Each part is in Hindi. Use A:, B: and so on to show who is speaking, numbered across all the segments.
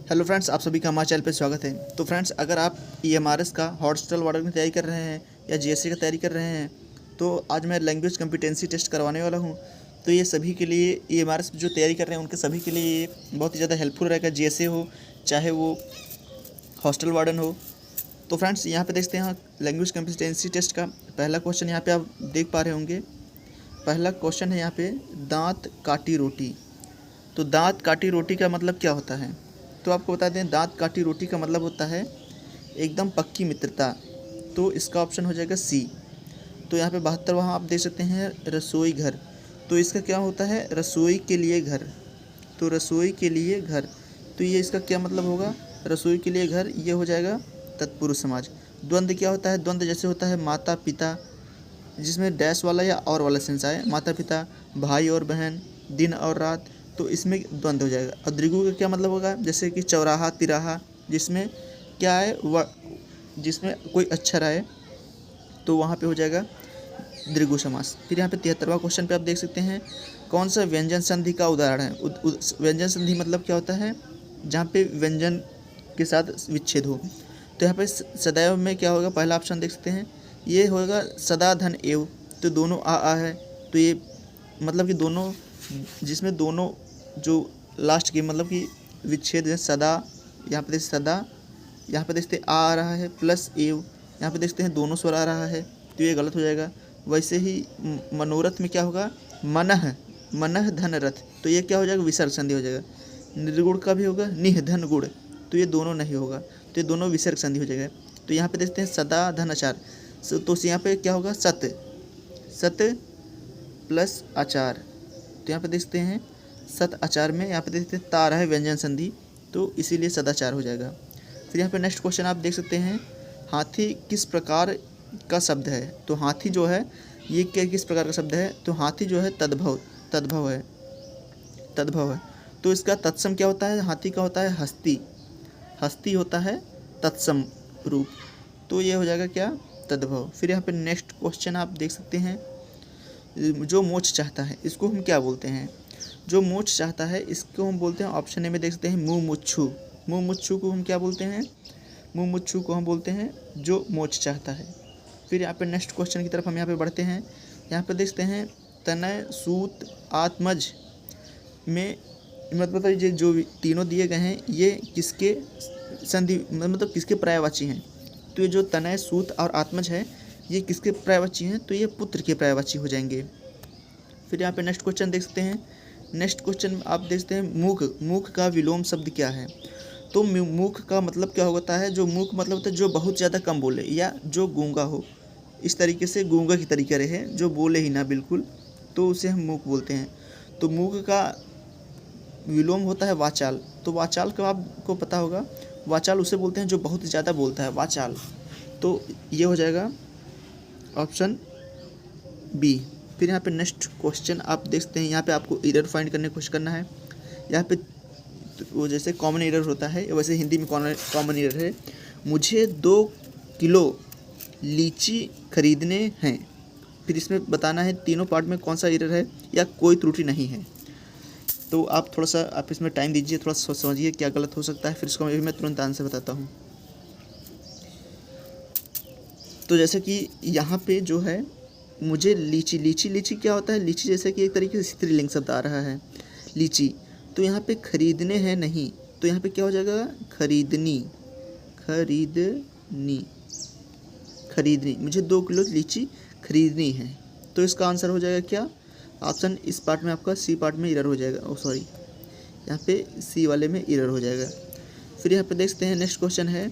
A: हेलो फ्रेंड्स, आप सभी का हमारे चैनल पे स्वागत है। तो फ्रेंड्स, अगर आप ईएमआरएस का हॉस्टल वार्डन की तैयारी कर रहे हैं या जीएससी की तैयारी कर रहे हैं, तो आज मैं लैंग्वेज कम्पिटेंसी टेस्ट करवाने वाला हूं। तो ये सभी के लिए, ईएमआरएस जो तैयारी कर रहे हैं उनके सभी के लिए ये बहुत ही ज़्यादा हेल्पफुल रहेगा, जीएससी हो चाहे वो हॉस्टल वार्डन हो। तो फ्रेंड्स, यहाँ पे देखते हैं लैंग्वेज कम्पिटेंसी टेस्ट का पहला क्वेश्चन यहाँ पे आप देख पा रहे होंगे। पहला क्वेश्चन है यहाँ पे, दाँत काटी रोटी। तो दाँत काटी रोटी का मतलब क्या होता है? तो आपको बता दें, दाँत काटी रोटी का मतलब होता है एकदम पक्की मित्रता। तो इसका ऑप्शन हो जाएगा सी। तो यहाँ पे 72वां आप देख सकते हैं, रसोई घर। तो इसका क्या होता है? रसोई के लिए घर। तो रसोई के लिए घर, तो ये इसका क्या मतलब होगा? रसोई के लिए घर, ये हो जाएगा तत्पुरुष समाज। द्वंद्व क्या होता है? द्वंद्व जैसे होता है माता पिता, जिसमें डैश वाला या और वाला सेंस आए, माता पिता, भाई और बहन, दिन और रात, तो इसमें द्वंद्व हो जाएगा। और द्विगु का क्या मतलब होगा? जैसे कि चौराहा, तिराहा, जिसमें क्या है, जिसमें कोई अक्षर आए, तो वहाँ पे हो जाएगा द्विगु समास। फिर यहाँ पे 73वां क्वेश्चन पे आप देख सकते हैं, कौन सा व्यंजन संधि का उदाहरण है? व्यंजन संधि मतलब क्या होता है? जहाँ पे व्यंजन के साथ विच्छेद हो। तो यहाँ पे सदैव में क्या होगा? पहला ऑप्शन देख सकते हैं, ये होगा सदा धन एव। तो दोनों आ है, तो ये मतलब कि दोनों, जिसमें दोनों जो लास्ट की मतलब कि विच्छेद है, सदा, यहाँ पे देखते सदा, यहाँ पे देखते आ रहा है प्लस एव, यहाँ पे देखते हैं दोनों स्वर आ रहा है, तो ये गलत हो जाएगा। वैसे ही मनोरथ में क्या होगा? मनः, मनः धन रथ, तो ये क्या हो जाएगा? विसर्ग संधि हो जाएगा। निर्गुण का भी होगा निह धन गुण, तो ये दोनों नहीं होगा, तो ये दोनों विसर्ग संधि हो जाएगा। तो यहाँ पे देखते हैं सदा धन आचार, तो यहाँ पे क्या होगा? सत, सत प्लस आचार, तो यहाँ पे देखते हैं सत आचार में, यहाँ पे देखते हैं तार है व्यंजन संधि, तो इसीलिए सदाचार हो जाएगा। फिर यहाँ पे नेक्स्ट क्वेश्चन आप देख सकते हैं, हाथी किस प्रकार का शब्द है? तो हाथी जो है ये क्या, किस प्रकार का शब्द है? तो हाथी जो है तद्भव, तद्भव है, तद्भव है। तो इसका तत्सम क्या होता है? हाथी का होता है हस्ती, हस्ती होता है तत्सम रूप, तो ये हो जाएगा क्या? तद्भव। फिर यहाँ पे नेक्स्ट क्वेश्चन आप देख सकते हैं, जो मोक्ष चाहता है इसको हम क्या बोलते हैं? जो मोक्ष चाहता है इसको हम बोलते हैं, ऑप्शन ए में देख सकते हैं, मुमुक्षु। मुमुक्षु को हम क्या बोलते हैं? मुमुक्षु को हम बोलते हैं जो मोक्ष चाहता है। फिर यहाँ पे नेक्स्ट क्वेश्चन की तरफ हम यहाँ पे बढ़ते हैं। यहाँ पे देखते हैं, तनय सूत आत्मज में मतलब ये जो तीनों दिए गए हैं, ये किसके संधि मतलब किसके पर्यायवाची हैं? तो ये जो तनय सूत और आत्मज है, ये किसके पर्यायवाची हैं? तो ये पुत्र के पर्यायवाची हो जाएंगे। फिर यहाँ पे नेक्स्ट क्वेश्चन देख सकते हैं। नेक्स्ट क्वेश्चन आप देखते हैं, मूक, मूक का विलोम शब्द क्या है? तो मूक का मतलब क्या होता है? जो मूक मतलब होता है जो बहुत ज़्यादा कम बोले या जो गूंगा हो, इस तरीके से गूंगा की तरीके रहे, जो बोले ही ना बिल्कुल, तो उसे हम मूक बोलते हैं। तो मूक का विलोम होता है वाचाल। तो वाचाल का आपको पता होगा, वाचाल उसे बोलते हैं जो बहुत ज़्यादा बोलता है, वाचाल। तो ये हो जाएगा ऑप्शन बी। फिर यहाँ पे नेक्स्ट क्वेश्चन आप देख सकते हैं, यहाँ पे आपको एरर फाइंड करने की कोशिश करना है। यहाँ पे वो जैसे कॉमन एरर होता है, वैसे हिंदी में कॉमन एरर है, मुझे 2 किलो लीची खरीदने हैं। फिर इसमें बताना है तीनों पार्ट में कौन सा एरर है या कोई त्रुटि नहीं है। तो आप थोड़ा सा आप इसमें टाइम दीजिए, थोड़ा सा समझिए क्या गलत हो सकता है, फिर इसको मैं तुरंत आंसर बताता हूँ। तो जैसे कि यहाँ पे जो है, मुझे लीची, लीची, लीची क्या होता है? लीची जैसे कि एक तरीके से स्त्रीलिंग शब्द आ रहा है, लीची। तो यहाँ पे खरीदने हैं नहीं, तो यहाँ पे क्या हो जाएगा? खरीदनी, खरीदनी, खरीदनी, मुझे 2 किलो लीची खरीदनी है। तो इसका आंसर हो जाएगा क्या? ऑप्शन इस पार्ट में आपका सी पार्ट में एरर हो जाएगा, सॉरी, यहाँ पे सी वाले में एरर हो जाएगा। फिर यहाँ पे देखते हैं नेक्स्ट क्वेश्चन है,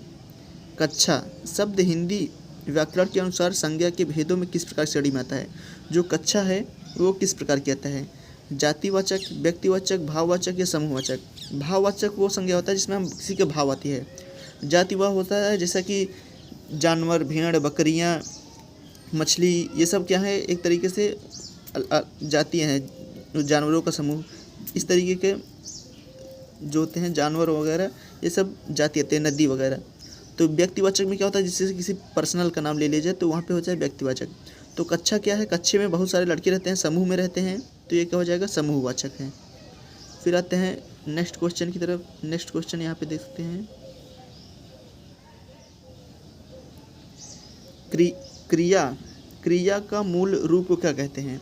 A: कक्षा शब्द हिंदी व्याकरण के अनुसार संज्ञा के भेदों में किस प्रकार श्रेणी में आता है? जो कक्षा है वो किस प्रकार की आता है? जातिवाचक, व्यक्तिवाचक, भाववाचक या समूहवाचक? भाववाचक वो संज्ञा होता है जिसमें हम किसी के भाव आती है। जाति वह होता है जैसा कि जानवर, भेड़, बकरियाँ, मछली, ये सब क्या है? एक तरीके से जातियाँ हैं, जानवरों का समूह। इस तरीके के जो होते हैं जानवर वगैरह, ये सब जाति आते हैं, नदी वगैरह। तो व्यक्तिवाचक में क्या होता है? जिससे किसी पर्सनल का नाम ले लिया जाए तो वहाँ पे हो जाए व्यक्तिवाचक। तो कक्षा क्या है? कक्षे में बहुत सारे लड़के रहते हैं, समूह में रहते हैं, तो ये क्या हो जाएगा? समूहवाचक है। फिर आते हैं नेक्स्ट क्वेश्चन की तरफ। नेक्स्ट क्वेश्चन यहाँ पे देख सकते हैं, क्रिया क्रिया का मूल रूप को क्या कहते हैं।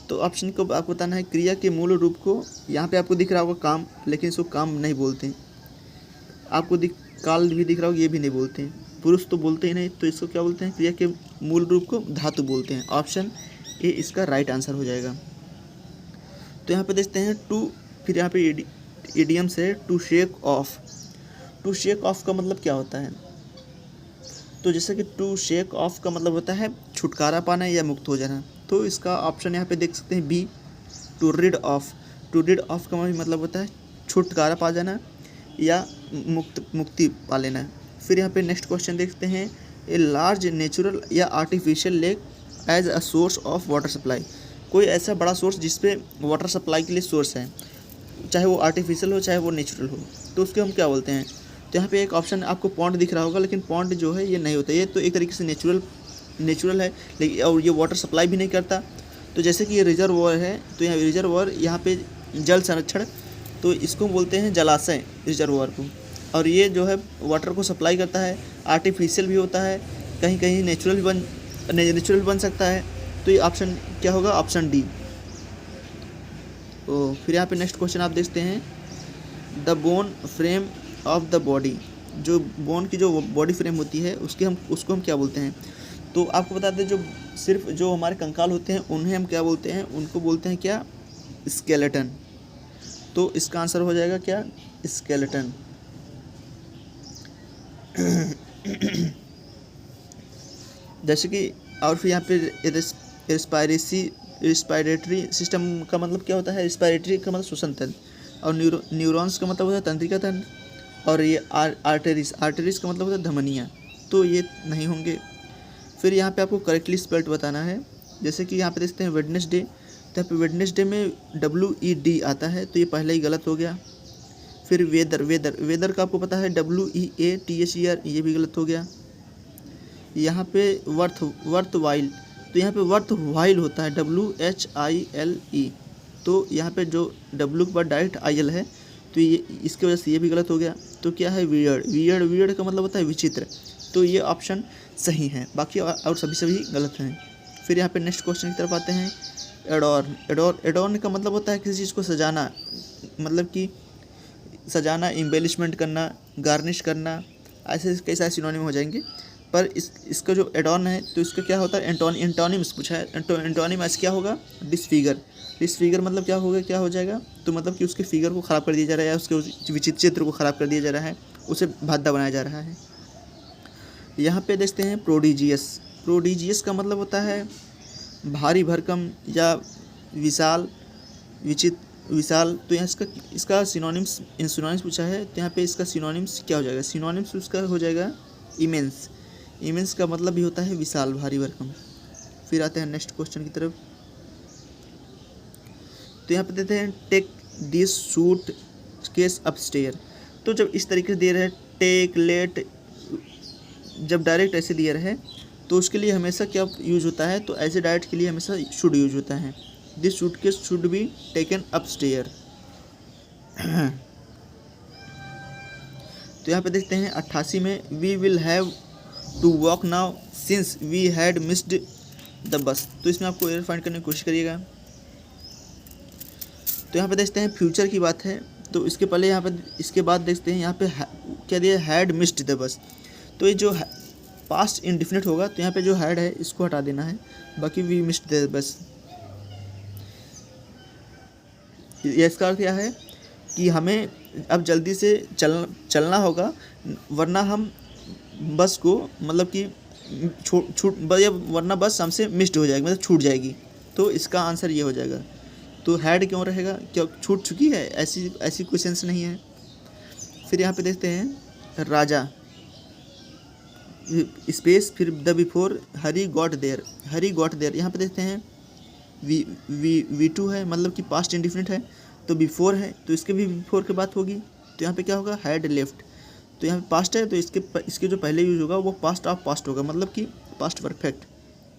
A: तो ऑप्शन को आपको बताना है क्रिया के मूल रूप को। यहाँ पे आपको दिख रहा होगा काम, लेकिन इसको काम नहीं बोलते। आपको काल भी दिख रहा होगा, ये भी नहीं बोलते हैं। पुरुष तो बोलते ही नहीं, तो इसको क्या बोलते हैं, क्रिया के मूल रूप को धातु बोलते हैं। ऑप्शन ए इसका राइट आंसर हो जाएगा। तो यहाँ पे देखते हैं टू, फिर यहाँ पे इडियम्स है to shake off. To shake off का मतलब क्या होता है। तो जैसे कि टू शेक ऑफ का मतलब होता है छुटकारा पाना या मुक्त हो जाना। तो इसका ऑप्शन यहाँ पे देख सकते हैं B, to rid off. To rid off का मतलब होता है छुटकारा पा जाना या मुक्ति पा लेना। फिर यहाँ पे नेक्स्ट क्वेश्चन देखते हैं, ए लार्ज नेचुरल या artificial lake as a source of water supply. कोई ऐसा बड़ा सोर्स जिसपे वाटर सप्लाई के लिए सोर्स है, चाहे वो आर्टिफिशियल हो चाहे वो नेचुरल हो, तो उसके हम क्या बोलते हैं। तो यहाँ पे एक ऑप्शन आपको पॉन्ड दिख रहा होगा, लेकिन पॉन्ड जो है ये नहीं होता, ये तो एक तरीके से नेचुरल है, लेकिन और ये वाटर सप्लाई भी नहीं करता। तो जैसे कि ये रिजर्वॉयर है, तो यहाँ रिजर्वॉयर यहाँ पे जल संरक्षण, तो इसको बोलते हैं जलाशय रिजर्वॉयर को। और ये जो है वाटर को सप्लाई करता है, आर्टिफिशियल भी होता है, कहीं कहीं नेचुरल बन सकता है। तो ये ऑप्शन क्या होगा, ऑप्शन डी। तो फिर यहाँ पे नेक्स्ट क्वेश्चन आप देखते हैं, the bone frame of the body. जो बोन की जो बॉडी फ्रेम होती है उसको हम क्या बोलते हैं। तो आपको बता दें, जो सिर्फ जो हमारे कंकाल होते हैं उन्हें हम क्या बोलते हैं, उनको बोलते हैं क्या, स्केलेटन। तो इसका आंसर हो जाएगा क्या, स्केलेटन। जैसे कि और फिर यहाँ पे रिस्पायरेटरी सिस्टम का मतलब क्या होता है। रिस्पायरेटरी का मतलब श्वसन तंत्र, और न्यूरॉन्स का मतलब होता है तंत्रिका तंत्र, और ये आर्टरीज का मतलब होता है धमनियाँ। तो ये नहीं होंगे। फिर यहाँ पे आपको करेक्टली स्पेल्ड बताना है। जैसे कि यहाँ पे देखते हैं वेडनेसडे, तो यहाँ पे वेडनेसडे में WED आता है, तो ये पहले ही गलत हो गया। फिर वेदर का आपको पता है WEATHER, ये भी गलत हो गया। यहाँ पे वर्थ वाइल, तो यहाँ पे वर्थ वाइल होता है WHILE, तो यहाँ पे जो W के बाद डायरेक्ट IL है, तो ये इसकी वजह से ये भी गलत हो गया। तो क्या है, वियर्ड का मतलब होता है विचित्र। तो ये ऑप्शन सही है, बाकी और सभी गलत हैं। फिर यहाँ पे नेक्स्ट क्वेश्चन की तरफ आते हैं, एडॉर्न का मतलब होता है किसी चीज़ को सजाना, मतलब कि सजाना, एम्बेलिशमेंट करना, गार्निश करना, ऐसे कई सारे सिनोनिम हो जाएंगे। पर इसका जो एडॉर्न है, तो इसका क्या होता है, एंटोनिम्स पूछा है। एंटोनिम ऐसे क्या होगा, डिसफिगर मतलब क्या हो जाएगा, तो मतलब कि उसके फिगर को ख़राब कर दिया जा रहा है, उसके विचित्र चित्र को ख़राब कर दिया जा रहा है, उसे भद्दा बनाया जा रहा है। यहाँ पे देखते हैं प्रोडिजियस का मतलब होता है भारी भरकम या विशाल, तो यहाँ इसका सिनोनिम्स पूछा है। तो यहाँ पे इसका सिनोनिम्स क्या हो जाएगा, सिनोनिम्स उसका हो जाएगा इमेंस का मतलब भी होता है विशाल, भारी भरकम। फिर आते हैं नेक्स्ट क्वेश्चन की तरफ। तो यहाँ पे देते हैं take this suitcase upstair. तो जब इस तरीके से दे रहे हैं टेक, लेट, जब डायरेक्ट ऐसे दिया रहे तो उसके लिए हमेशा क्या यूज होता है, तो ऐसे डायरेक्ट के लिए हमेशा शुड यूज होता है। This suitcase should be taken upstair. तो यहाँ पे देखते हैं 88 में, we will have to walk now since we had missed the bus. तो इसमें आपको एरर फाइंड करने की कोशिश करिएगा। तो यहाँ पे देखते हैं फ्यूचर की बात है, तो इसके पहले यहाँ पे इसके बाद देखते हैं यहाँ पे क्या दिया, हैड मिस्ड द बस। तो ये जो पास्ट इंडिफिनिट होगा, तो यहाँ पे जो हैड है इसको हटा देना है, बाकी वी मिस्ड द बस। ये इसका अर्थ क्या है कि हमें अब जल्दी से चलना होगा, वरना हम बस को मतलब कि वरना बस हमसे मिस्ड हो जाएगी, मतलब छूट जाएगी। तो इसका आंसर ये हो जाएगा। तो हैड क्यों रहेगा, क्या छूट चुकी है, ऐसी कोई सेंस नहीं है। फिर यहाँ पे देखते हैं राजा स्पेस, फिर the before Harry got there. यहाँ पे देखते हैं V2 है, मतलब कि पास्ट इंडिफिनिट है, तो बिफोर है, तो इसके भी बिफोर की बात होगी। तो यहाँ पे क्या होगा, हैड लेफ्ट। तो यहाँ पे पास्ट है, तो इसके जो पहले यूज होगा वो पास्ट ऑफ पास्ट होगा, मतलब कि पास्ट परफेक्ट।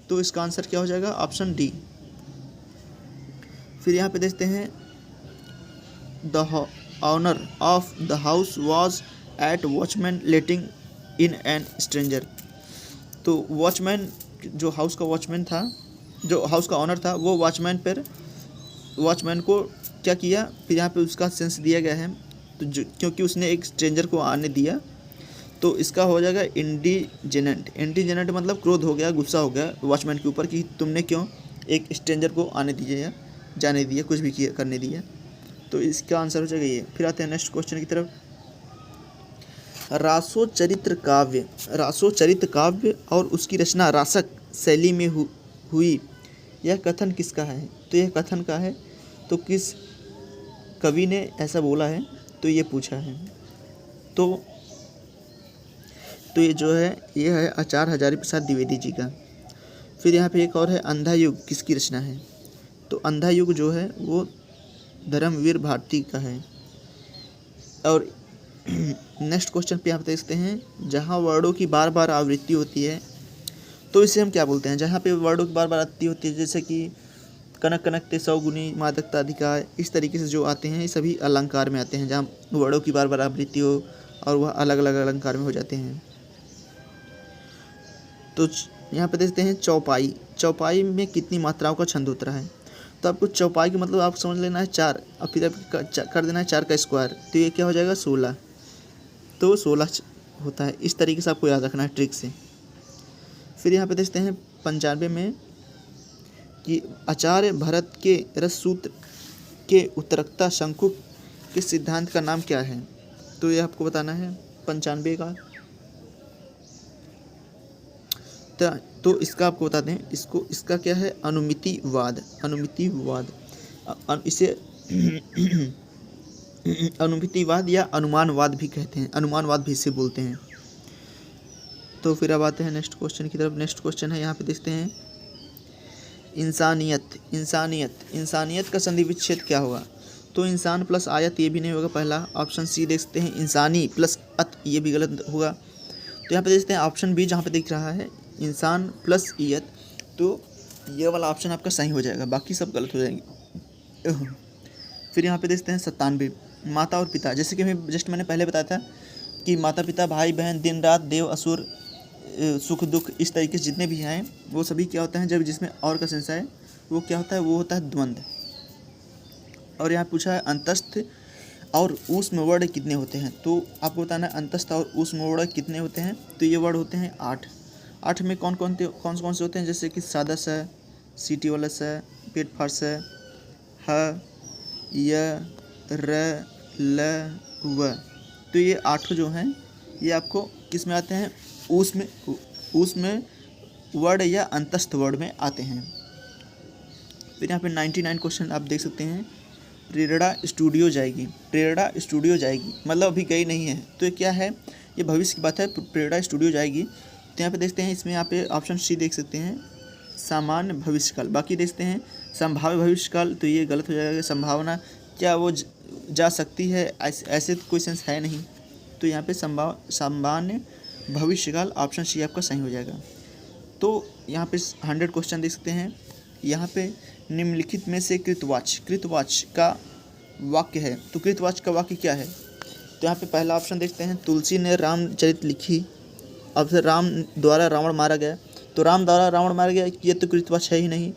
A: तो इसका आंसर क्या हो जाएगा, ऑप्शन डी। फिर यहाँ पे देखते हैं the owner of the house was at watchman letting in an stranger. तो वॉचमैन, जो हाउस का वॉचमैन था, जो हाउस का ऑनर था, वो वॉचमैन को क्या किया, फिर यहाँ पे उसका सेंस दिया गया है, तो क्योंकि उसने एक स्ट्रेंजर को आने दिया, तो इसका हो जाएगा इंडिजेनेंट। इंडिजेनेंट मतलब क्रोध हो गया, गुस्सा हो गया वॉचमैन के ऊपर कि तुमने क्यों एक स्ट्रेंजर को आने दिया या जाने दिया, कुछ भी किया करने दिया। तो इसका आंसर हो जाएगा ये। फिर आते हैं नेक्स्ट क्वेश्चन की तरफ। रासोचरित काव्य और उसकी रचना रासक शैली में हुई, यह कथन किसका है? तो यह कथन का है, तो किस कवि ने ऐसा बोला है, तो ये पूछा है। तो ये जो है, ये है आचार्य हजारी प्रसाद द्विवेदी जी का। फिर यहाँ पे एक और है, अंधा युग किसकी रचना है? तो अंधा युग जो है वो धर्मवीर भारती का है। और नेक्स्ट क्वेश्चन पे आप देखते हैं, जहाँ वर्डों की बार बार आवृत्ति होती है, तो इसे हम क्या बोलते हैं? जहाँ पे वर्डों की बार बार आवृत्ति होती है, जैसे कि कनक कनकते सौगुनी मादकता अधिकार, इस तरीके से जो आते हैं, ये सभी अलंकार में आते हैं, जहाँ वर्डों की बार बार आवृत्ति हो और वह अलग अलग अलंकार में हो जाते हैं। तो यहाँ पे देखते हैं चौपाई में कितनी मात्राओं का छंद होता है? तो आपको चौपाई का मतलब आप समझ लेना है 4, और फिर आप कर देना है 4 का स्क्वायर, तो ये क्या हो जाएगा 16। तो 16 होता है। इस तरीके से आपको याद रखना है ट्रिक से। फिर यहाँ पे देखते हैं 95 में कि आचार्य भरत के रस सूत्र के उत्तरकता शंकु के सिद्धांत का नाम क्या है? तो ये आपको बताना है 95 का। तो इसका आपको बताते हैं, इसका क्या है? अनुमितिवाद। इसे अनुमितिवाद या अनुमानवाद भी कहते हैं, अनुमानवाद भी इसे बोलते हैं। तो फिर अब आते हैं नेक्स्ट क्वेश्चन की तरफ। नेक्स्ट क्वेश्चन है, यहाँ पे देखते हैं इंसानियत का संधि विच्छेद क्या होगा? तो इंसान प्लस आयत, ये भी नहीं होगा पहला। ऑप्शन सी देखते हैं, इंसानी प्लस अत, ये भी गलत होगा। तो यहाँ पे देखते हैं ऑप्शन बी, जहाँ पे दिख रहा है इंसान प्लस ईयत, तो ये वाला ऑप्शन आपका सही हो जाएगा, बाकी सब गलत हो जाएंगे। फिर यहाँ पे देखते हैं 97, माता और पिता। जैसे कि मैंने पहले बताया था कि माता पिता, भाई बहन, दिन रात, देव असुर, सुख दुख, इस तरीके से जितने भी हैं वो सभी क्या होता है, जब जिसमें और का सेंस है वो क्या होता है, वो होता है द्वंद्व। और यहाँ पूछा है अंतस्थ और ऊष्म वर्ण कितने होते हैं? तो आपको बताना है अंतस्थ और ऊष्म वर्ण कितने होते हैं। तो ये वर्ड होते हैं 8 में कौन कौन से होते हैं? जैसे कि सादा स, सीटी वाला स, पेट फाड़ स, ह, य, र, ल, व। तो ये 8 जो हैं ये आपको किस में आते हैं? ऊष्म वर्ड या अंतस्थ वर्ड में आते हैं। फिर यहाँ पे 99 क्वेश्चन आप देख सकते हैं, प्रेरणा स्टूडियो जाएगी मतलब अभी गई नहीं है, तो ये क्या है? ये भविष्य की बात है, प्रेरणा स्टूडियो जाएगी। तो यहाँ पे देखते हैं, इसमें यहाँ पे ऑप्शन सी देख सकते हैं, सामान्य भविष्यकाल। बाकी देखते हैं संभाव्य भविष्यकाल, तो ये गलत हो जाएगा। संभावना, क्या वो जा सकती है? ऐसे तो कोई सेंस है नहीं, तो यहाँ पे सामान्य भविष्यकाल, ऑप्शन सी आपका सही हो जाएगा। तो यहाँ पे 100 क्वेश्चन देख सकते हैं। यहाँ पे निम्नलिखित में से कृतवाच्य का वाक्य है, तो कृतवाच्य का वाक्य क्या है? तो यहाँ पे पहला ऑप्शन देखते हैं, तुलसी ने रामचरित लिखी। अब से राम द्वारा रावण मारा गया, तो राम द्वारा रावण मारा गया, ये तो कृतवाच्य है ही नहीं,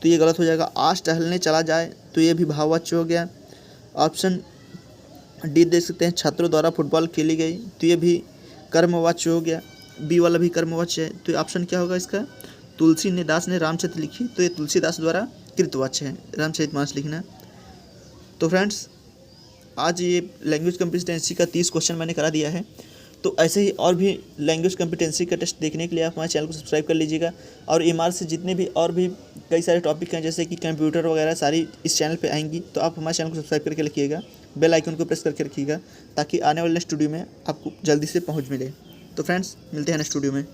A: तो ये गलत हो जाएगा। आज टहलने चला जाए, तो ये भी भाववाच्य हो गया। ऑप्शन डी देख सकते हैं, छात्रों द्वारा फुटबॉल खेली गई, तो ये भी कर्मवाच्य हो गया। बी वाला भी कर्मवाच्य है, तो ऑप्शन क्या होगा इसका? तुलसीदास ने रामचरित लिखी, तो ये तुलसीदास द्वारा कृतवाच्य है, रामचरितमानस लिखना। तो फ्रेंड्स, आज ये लैंग्वेज कॉम्पिटेंसी का 30 क्वेश्चन मैंने करा दिया है। तो ऐसे ही और भी लैंग्वेज कॉम्पिटेंसी का टेस्ट देखने के लिए आप हमारे चैनल को सब्सक्राइब कर लीजिएगा। और एमआर से जितने भी और भी कई सारे टॉपिक हैं, जैसे कि कंप्यूटर वगैरह, सारी इस चैनल पे आएंगी, तो आप हमारे चैनल को सब्सक्राइब करके रखिएगा, बेल आइकन को प्रेस करके रखिएगा, ताकि आने वाले नेक्स्ट वीडियो में आपको जल्दी से पहुँच मिले। तो फ्रेंड्स, मिलते हैं नेक्स्ट वीडियो में।